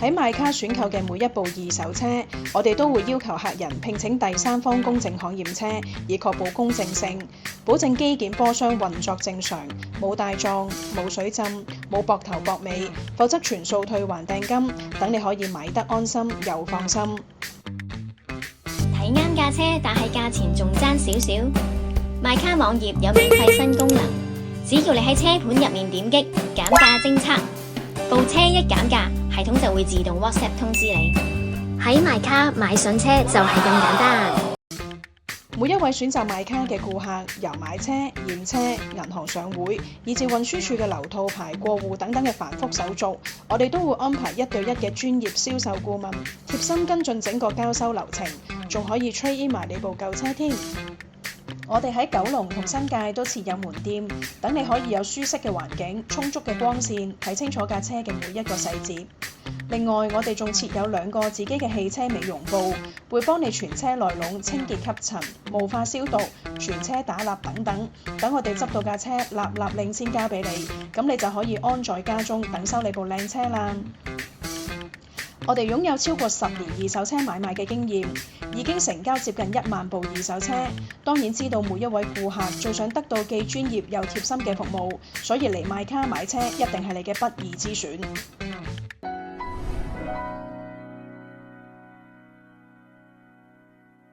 喺買卡選購嘅每一部二手車，我哋都會要求客人聘請第三方公證行驗車，以確保公正性，保證機件波箱運作正常，冇帶撞、冇水浸、冇駁頭駁尾，否則全數退還訂金，等你可以買得安心又放心。睇啱架車，但係價錢仲爭少少。買卡網頁有免費新功能，只要你喺車盤入面點擊減價偵測，部車一減價，系統就會自動 WhatsApp 通知你。喺買卡買筍車就係咁簡單。每一位選擇買卡嘅顧客，由買車、驗車、銀行上會，以至運輸署嘅流套牌過戶等等嘅繁複手續，我哋都會安排1對1嘅專業銷售顧問，貼心跟進整個交收流程，仲可以 trade in 埋你部舊車添。我哋喺九龍同新界都設有門店，等你可以有舒適嘅環境、充足嘅光線，睇清楚架車嘅每一個細節。另外，我哋仲設有2個自己嘅汽車美容部，會幫你全車內籠清潔吸塵、霧化消毒、全車打蠟等等。等我哋執到架車立令先交俾你，咁你就可以安在家中等收你部靚車啦。我哋擁有超過10年二手車買賣嘅經驗，已經成交接近1萬部二手車。當然知道每一位顧客最想得到既專業又貼心嘅服務，所以嚟買卡買車一定係你嘅不二之選。